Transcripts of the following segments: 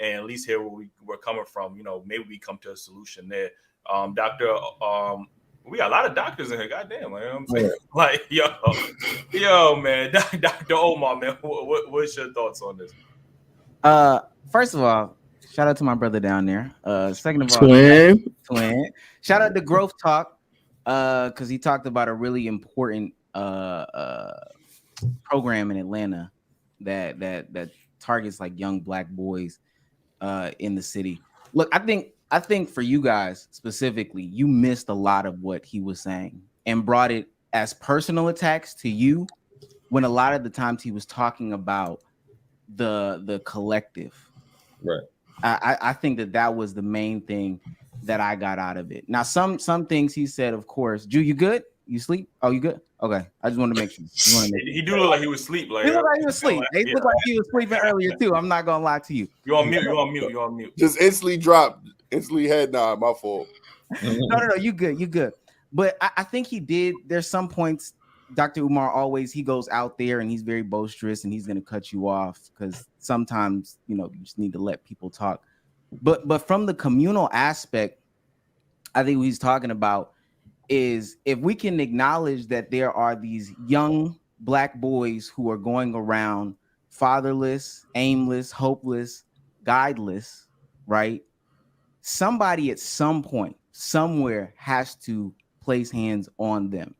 and at least hear where we're coming from. Maybe we come to a solution there. Doctor, we got a lot of doctors in here. Goddamn, man. You know what I'm saying? Like, yo, man, Dr. Omar, man, what's your thoughts on this? First of all, shout out to my brother down there. Second of all, twin. Shout out to Growth Talk, because he talked about a really important program in Atlanta that targets like young Black boys in the city. Look, I think for you guys specifically, you missed a lot of what he was saying and brought it as personal attacks to you, when a lot of the times he was talking about the collective. Right. I think that was the main thing that I got out of it. Now, some things he said, of course. Ju, you good? You sleep? Oh, you good? Okay. I just want to make sure. He do look like he was asleep. Like, he looked like he was asleep. He looked like he was sleeping earlier too. I'm not gonna lie to you. You on mute. Just instantly dropped. Instantly head nod. My fault. No. You good. But I think he did. There's some points. Dr. Umar he goes out there and he's very boisterous and he's gonna cut you off because sometimes you just need to let people talk. But from the communal aspect, I think what he's talking about is if we can acknowledge that there are these young Black boys who are going around fatherless, aimless, hopeless, guideless, right? Somebody at some point, somewhere has to place hands on them.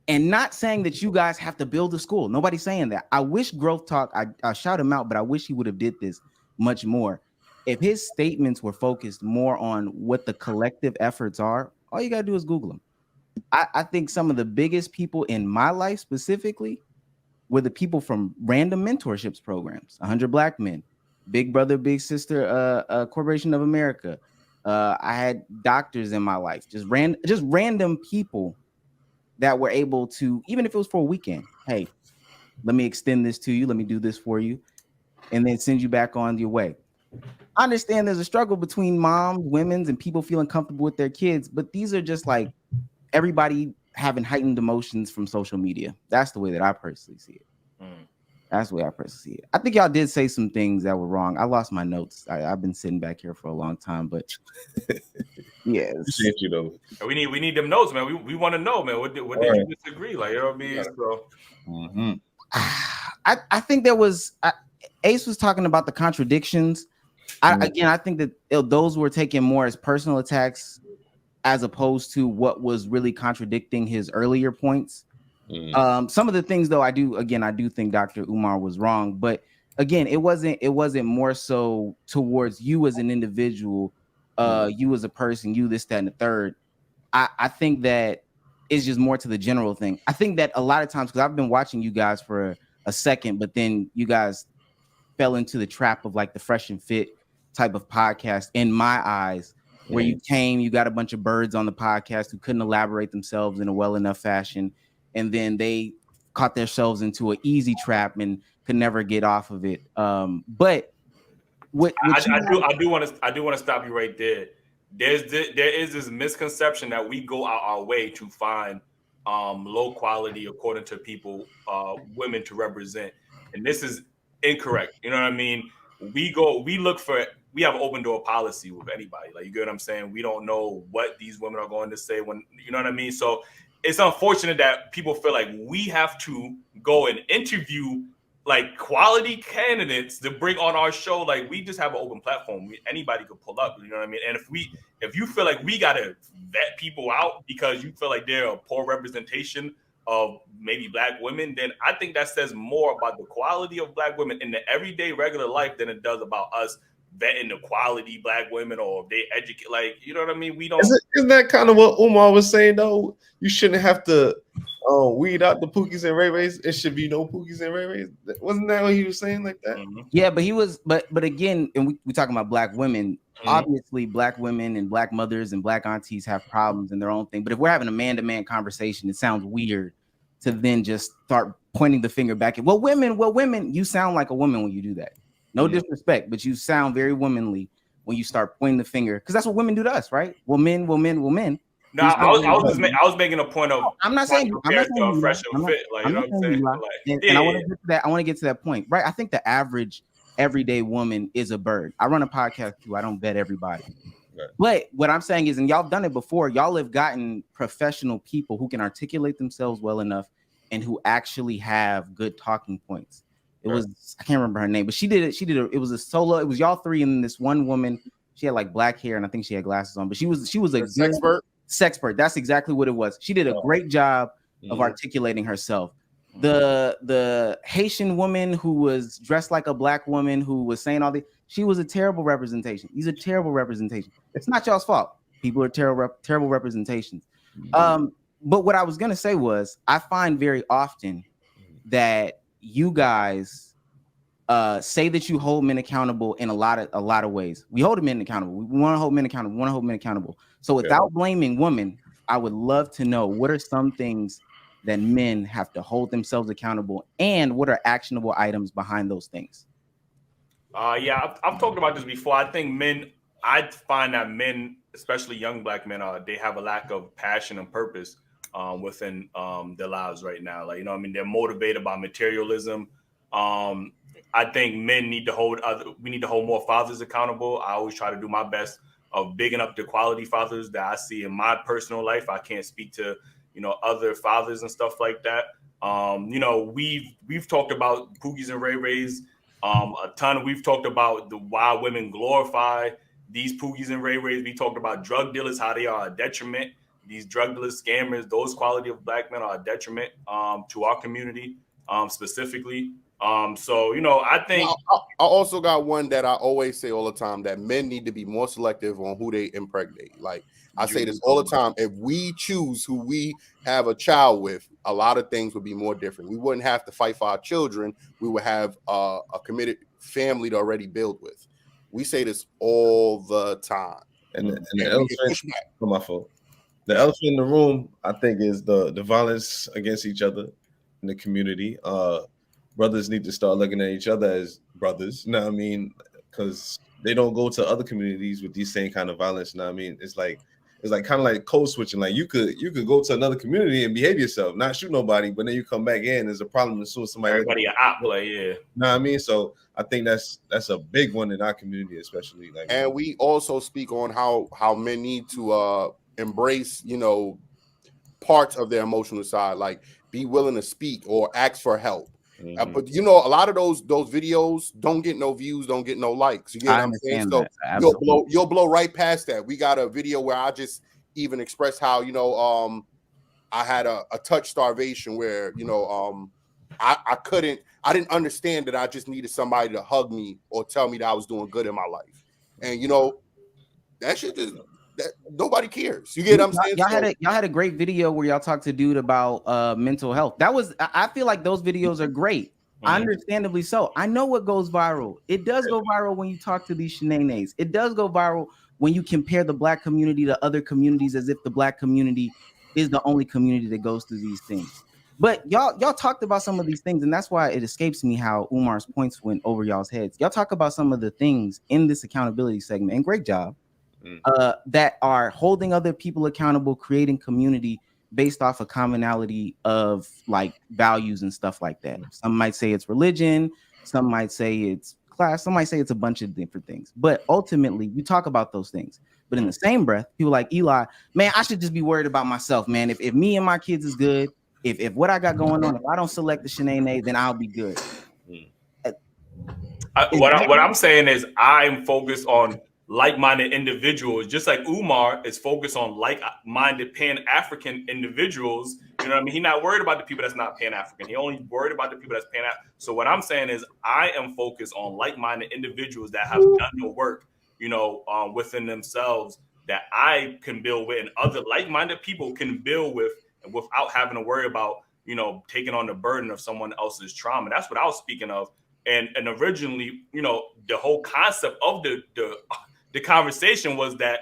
And not saying that you guys have to build a school. Nobody's saying that. I wish Growth Talk, I shout him out, but I wish he would have did this much more. If his statements were focused more on what the collective efforts are, all you got to do is Google them. I think some of the biggest people in my life specifically were the people from random mentorships programs, 100 Black Men, Big Brother, Big Sister, Corporation of America. I had doctors in my life, just random people that were able to, even if it was for a weekend, hey, let me extend this to you, let me do this for you, and then send you back on your way. I understand there's a struggle between moms, women's, and people feeling comfortable with their kids, but these are just like everybody having heightened emotions from social media. That's the way that I personally see it. That's the way I personally see it. I think y'all did say some things that were wrong. I lost my notes. I've been sitting back here for a long time, but yeah. Appreciate you though. We need them notes, man. We want to know, man. What did you disagree? Like, you know what I mean? So I think there was Ace was talking about the contradictions. I think that those were taken more as personal attacks as opposed to what was really contradicting his earlier points. Some of the things, though, I do think Dr. Umar was wrong, but again, it wasn't more so towards you as an individual, you as a person, you this, that, and the third. I think that it's just more to the general thing. I think that a lot of times, because I've been watching you guys for a second, but then you guys fell into the trap of like the Fresh and Fit type of podcast, in my eyes, where you got a bunch of birds on the podcast who couldn't elaborate themselves in a well enough fashion, and then they caught themselves into an easy trap and could never get off of it. But I do want to stop you right there. There is this misconception that we go out our way to find low quality, according to people, women to represent, and this is incorrect. You know what I mean? We have an open door policy with anybody. Like, you get what I'm saying? We don't know what these women are going to say when, you know what I mean? So it's unfortunate that people feel like we have to go and interview like quality candidates to bring on our show. Like, we just have an open platform. Anybody could pull up, you know what I mean? And if you feel like we got to vet people out because you feel like they're a poor representation of maybe Black women, then I think that says more about the quality of Black women in the everyday regular life than it does about us vetting the quality Black women, or if they educate, like, you know what I mean? We don't. Isn't that kind of what Umar was saying though? You shouldn't have to weed out the Pookies and Ray Rays. It should be no Pookies and Ray Rays. Wasn't that what he was saying like that? Mm-hmm. Yeah, but he was, but again, and we talking about Black women. Mm-hmm. Obviously, Black women and Black mothers and Black aunties have problems in their own thing. But if we're having a man-to-man conversation, it sounds weird to then just start pointing the finger back at women. You sound like a woman when you do that. No disrespect, but you sound very womanly when you start pointing the finger, because that's what women do to us, right? Well, men. No, I was making a point of. I'm not saying Fresh and Fit, like, you know what I'm saying? And I want to get to that. I want to get to that point, right? I think the average everyday woman is a bird. I run a podcast too. I don't bet everybody. Right. But what I'm saying is, and y'all done it before, y'all have gotten professional people who can articulate themselves well enough and who actually have good talking points. It Right. was, I can't remember her name, but she did it. It was a solo. It was y'all three and this one woman. She had like black hair and I think she had glasses on, but she was a good sexpert. That's exactly what it was. She did a great job of articulating herself. The Haitian woman who was dressed like a black woman who was saying all the, she was a terrible representation. He's a terrible representation. It's not y'all's fault. People are terrible representations. But what I was gonna say was, I find very often that you guys say that you hold men accountable in a lot of ways. We hold men accountable. We want to hold men accountable. So without blaming women, I would love to know, what are some things that men have to hold themselves accountable, and what are actionable items behind those things? Yeah, I've talked about this before. I think I find that men, especially young black men, they have a lack of passion and purpose within their lives right now. Like, I mean, they're motivated by materialism. I think we need to hold more fathers accountable. I always try to do my best of bigging up the quality fathers that I see in my personal life. I can't speak to, other fathers and stuff like that. We've talked about Pookies and Ray Rays a ton. We've talked about why women glorify these Pookies and Ray Rays. We talked about drug dealers, how they are a detriment. These drug dealers, scammers, those quality of black men are a detriment to our community specifically. I think I also got one that I always say all the time, that men need to be more selective on who they impregnate. Like, I say this all the time. If we choose who we have a child with, a lot of things would be more different. We wouldn't have to fight for our children. We would have a committed family to already build with. We say this all the time. And the elephant, my fault. The elephant in the room, I think, is the violence against each other in the community. Brothers need to start looking at each other as brothers. You know what I mean? Because they don't go to other communities with these same kind of violence. You know what I mean? It's like kind of like code switching. Like you could go to another community and behave yourself, not shoot nobody, but then you come back in, there's a problem as soon as somebody. Everybody an op play, yeah. You know what I mean? So I think that's a big one in our community, especially. Like, and we also speak on how men need to embrace, parts of their emotional side, like be willing to speak or ask for help. But a lot of those videos don't get no views, don't get no likes. You get what I'm saying? So you'll blow right past that. We got a video where I just even expressed how I had a touch starvation where I didn't understand that I just needed somebody to hug me or tell me that I was doing good in my life, and that shit just. That nobody cares. You get what I'm saying? Y'all had a great video where y'all talked to dude about mental health. I feel like those videos are great. Understandably so. I know what goes viral. It does go viral when you talk to these shenanigans. It does go viral when you compare the black community to other communities as if the black community is the only community that goes through these things. But y'all talked about some of these things, and that's why it escapes me how Umar's points went over y'all's heads. Y'all talk about some of the things in this accountability segment, and great job. That are holding other people accountable, creating community based off a commonality of like values and stuff like that. Some might say it's religion, some might say it's class, some might say it's a bunch of different things. But ultimately, you talk about those things. But in the same breath, people like Eli, man, I should just be worried about myself, man. If me and my kids is good, if what I got going on, if I don't select the shenanigans, then I'll be good. What I'm saying is I'm focused on like-minded individuals, just like Umar is focused on like-minded Pan-African individuals. You know what I mean? He's not worried about the people that's not Pan-African. He only worried about the people that's Pan-African. So what I'm saying is I am focused on like-minded individuals that have done the work, within themselves that I can build with, and other like-minded people can build with without having to worry about, taking on the burden of someone else's trauma. That's what I was speaking of. And originally, the whole concept of the conversation was that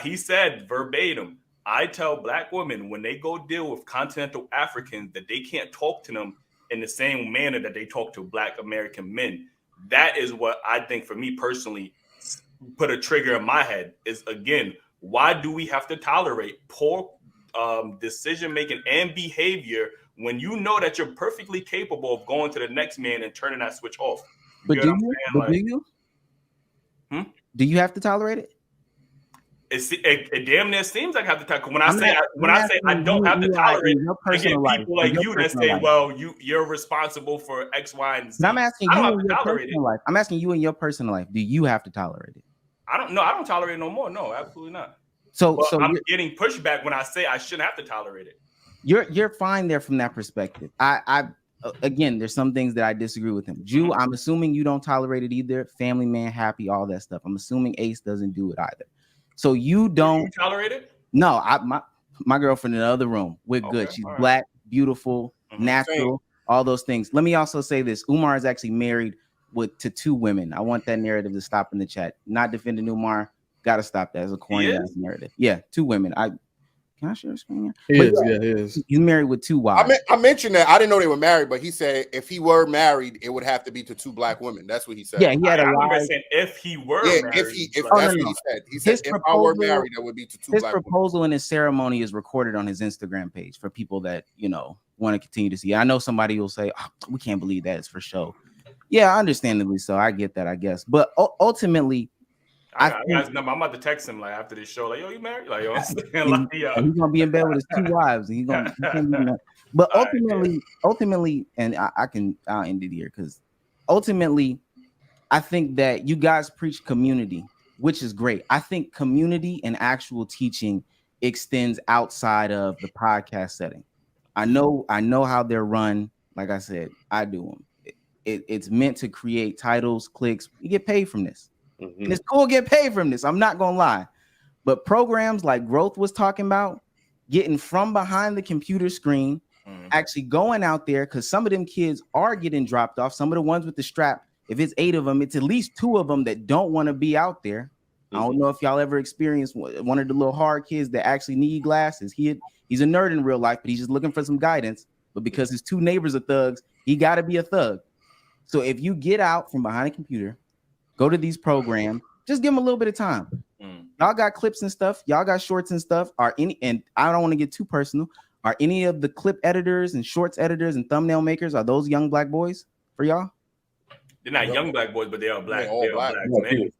he said verbatim, I tell black women when they go deal with continental Africans that they can't talk to them in the same manner that they talk to black American men. That is what I think, for me personally, put a trigger in my head is, again, why do we have to tolerate poor decision making and behavior when you know that you're perfectly capable of going to the next man and turning that switch off? But You do know what you? I'm But saying? do you? Hmm? Do you have to tolerate it? It damn near seems like I have to tolerate. When I say I asking don't have to you, tolerate, in your I get personal life, people in like your you that personal say, life. "Well, you're responsible for X, Y, and Z." But I'm asking I don't you have in to your tolerate personal life. I'm asking you in your personal life. Do you have to tolerate it? I don't know. I don't tolerate it no more. No, absolutely not. So But I'm getting pushback when I say I shouldn't have to tolerate it. You're fine there from that perspective. I again, there's some things that I disagree with him. Jew, I'm assuming you don't tolerate it either. Family man, happy, all that stuff. I'm assuming Ace doesn't do it either. So you don't tolerate it? No, my girlfriend in the other room. We're good. She's black, beautiful, natural, all those things. Let me also say this: Umar is actually married to 2 women. I want that narrative to stop in the chat. Not defending Umar. Got to stop that as a corny ass narrative. Yeah, 2 women. Can I share a screen? He is. He's married with 2 wives. I mentioned that. I didn't know they were married, but he said if he were married, it would have to be to 2 black women. That's what he said. Yeah, he had I remember saying if he were married. If that's what he said. He said if I were married, that would be to 2 black women. His proposal and his ceremony is recorded on his Instagram page for people that want to continue to see. I know somebody will say, oh, we can't believe that it's for show. Yeah, understandably so. I get that, I guess. But ultimately, I got his number. I'm about to text him like after this show, like, yo, you married? Like, yo, I'm saying, like, he's gonna be in bed with his 2 wives, and he's gonna. But ultimately, and I'll end it here because ultimately, I think that you guys preach community, which is great. I think community and actual teaching extends outside of the podcast setting. I know how they're run. Like I said, I do them. It's meant to create titles, clicks. You get paid from this. And it's cool to get paid from this. I'm not gonna lie. But programs like Growth was talking about, getting from behind the computer screen, actually going out there, because some of them kids are getting dropped off. Some of the ones with the strap, if it's 8 of them, it's at least 2 of them that don't want to be out there. I don't know if y'all ever experienced one of the little hard kids that actually need glasses. He's a nerd in real life, but he's just looking for some guidance. But because his 2 neighbors are thugs, he got to be a thug. So if you get out from behind a computer, go to these programs, just give them a little bit of time. Y'all got clips and stuff. Y'all got shorts and stuff. And I don't want to get too personal. Are any of the clip editors and shorts editors and thumbnail makers, are those young black boys for y'all? They're not young black boys, but they are black. They are black men.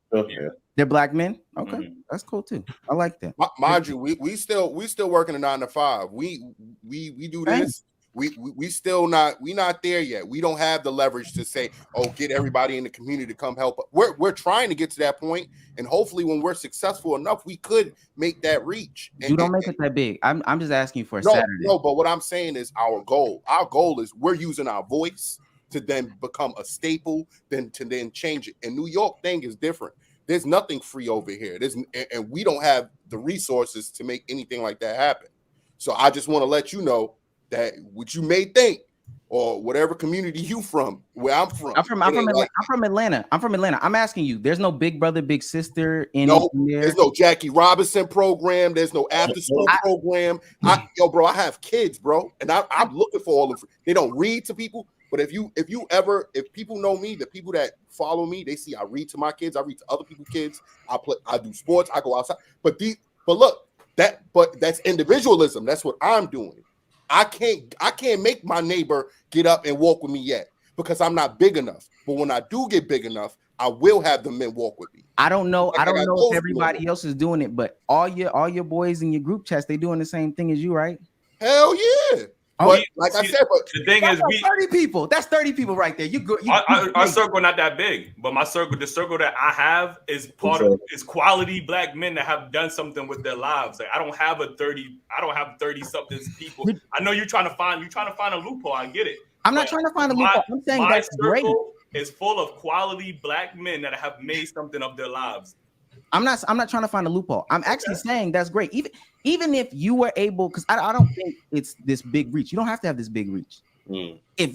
They're black men. Okay, that's cool too. I like that. Mind you, we still working a 9 to 5. We do this. We still not there yet. We don't have the leverage to say, oh, get everybody in the community to come help. We're trying to get to that point, and hopefully when we're successful enough, we could make that reach. You don't make it that big. I'm just asking for a Saturday. No, but what I'm saying is our goal. Our goal is we're using our voice to then become a staple, then change it. And New York thing is different. There's nothing free over here. And we don't have the resources to make anything like that happen. So I just want to let you know that what you may think, or whatever community you from, where I'm from. I'm from Atlanta. I'm from Atlanta. I'm asking you, there's no big brother, big sister in there. There? There's no Jackie Robinson program. There's no after school program. Bro, I have kids, bro, and I'm looking for all of them. They don't read to people, but if people know me, the people that follow me, they see I read to my kids, I read to other people's kids, I do sports, I go outside. But that's individualism. That's what I'm doing. I can't make my neighbor get up and walk with me yet because I'm not big enough. But when I do get big enough, I will have the men walk with me. I don't know if everybody else is doing it, but all your boys in your group chats, they doing the same thing as you, right? Hell yeah. But like I said, but the thing is, 30 people. That's 30 people right there. You good? Our circle not that big, but the circle that I have is is quality black men that have done something with their lives. Like I don't have 30 something people. I know you're trying to find a loophole. I get it. I'm not trying to find a loophole. I'm saying that's great. It's full of quality black men that have made something of their lives. I'm not trying to find a loophole. I'm actually saying that's great. Even if you were able, because I don't think it's this big reach. You don't have to have this big reach.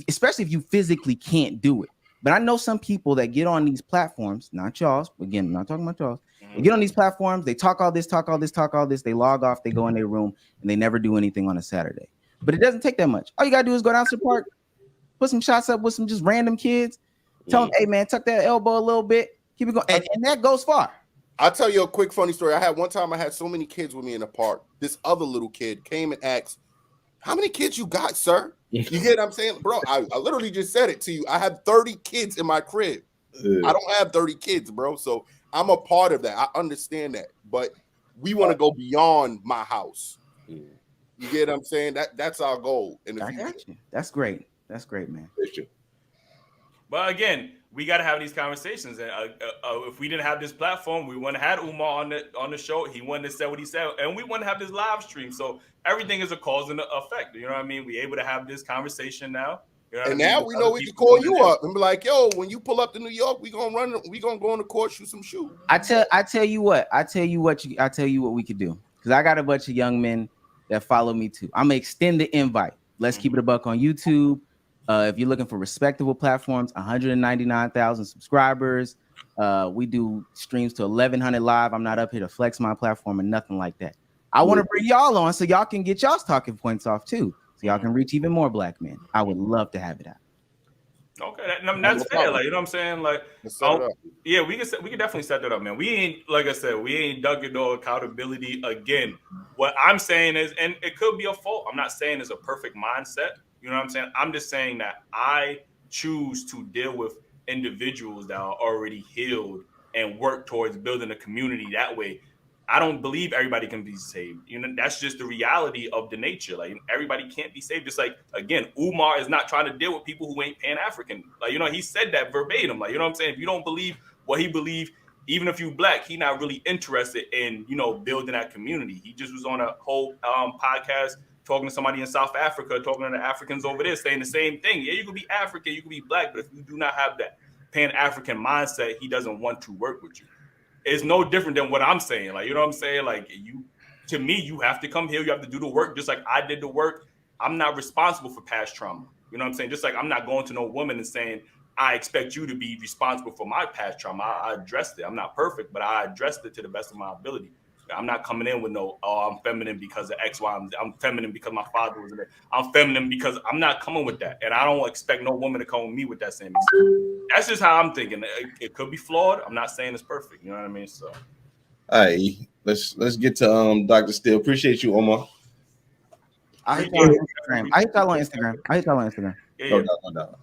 Especially if you physically can't do it. But I know some people that get on these platforms, not y'all's. Again, I'm not talking about y'all's. They get on these platforms, they talk all this. They log off, they go in their room, and they never do anything on a Saturday. But it doesn't take that much. All you gotta do is go down to the park, put some shots up with some just random kids, tell them, hey man, tuck that elbow a little bit, keep it going, and that goes far. I'll tell you a quick funny story. I had so many kids with me in the park. This other little kid came and asked, how many kids you got, sir? You get what I'm saying? Bro, I literally just said it to you. I have 30 kids in my crib. I don't have 30 kids, bro. So I'm a part of that. I understand that, but we want to go beyond my house. You get what I'm saying? That's our goal in the future. Got you. That's great. That's great, man. But again, we got to have these conversations. And if we didn't have this platform, we wouldn't have had Umar on the show. He wouldn't have said what he said, and we wouldn't have this live stream. So everything is a cause and effect. You know what I mean? We're able to have this conversation now. You know and now we know we can call you up and be like, "Yo, when you pull up to New York, we gonna go on the court, shoot some shoe." I tell you what we could do, because I got a bunch of young men that follow me too. I'm gonna extend the invite. Let's keep it a buck on YouTube. If you're looking for respectable platforms, 199,000 subscribers. We do streams to 1,100 live. I'm not up here to flex my platform and nothing like that. I want to bring y'all on so y'all can get y'all's talking points off too, so y'all can reach even more black men. I would love to have it out. Okay, that's fair. Like, you know what I'm saying? Like, yeah, we can definitely set that up, man. We ain't, like I said, we ain't ducking no accountability. Again, what I'm saying is, and it could be a fault. I'm not saying it's a perfect mindset. You know what I'm saying? I'm just saying that I choose to deal with individuals that are already healed and work towards building a community that way. I don't believe everybody can be saved. You know, that's just the reality of the nature. Like, everybody can't be saved. Just like, again, Umar is not trying to deal with people who ain't Pan-African. Like, you know, he said that verbatim. Like, you know what I'm saying? If you don't believe what he believes, even if you black, he not really interested in, you know, building that community. He just was on a whole podcast talking to somebody in South Africa, talking to the Africans over there, saying the same thing. Yeah, you could be African, you could be black, but if you do not have that Pan-African mindset, he doesn't want to work with you. It's no different than what I'm saying. Like, you know what I'm saying? Like, to me, you have to come here. You have to do the work just like I did the work. I'm not responsible for past trauma. You know what I'm saying? Just like I'm not going to no woman and saying, I expect you to be responsible for my past trauma. I addressed it. I'm not perfect, but I addressed it to the best of my ability. I'm not coming in with no, oh, I'm feminine because of X, Y, I'm feminine because my father was there. I'm feminine because I'm not coming with that. And I don't expect no woman to come with me with that same experience. That's just how I'm thinking. It could be flawed. I'm not saying it's perfect. You know what I mean? So, all right, let's get to Dr. Steele. Appreciate you, Omar. I hit y'all on Instagram. Yeah. No doubt.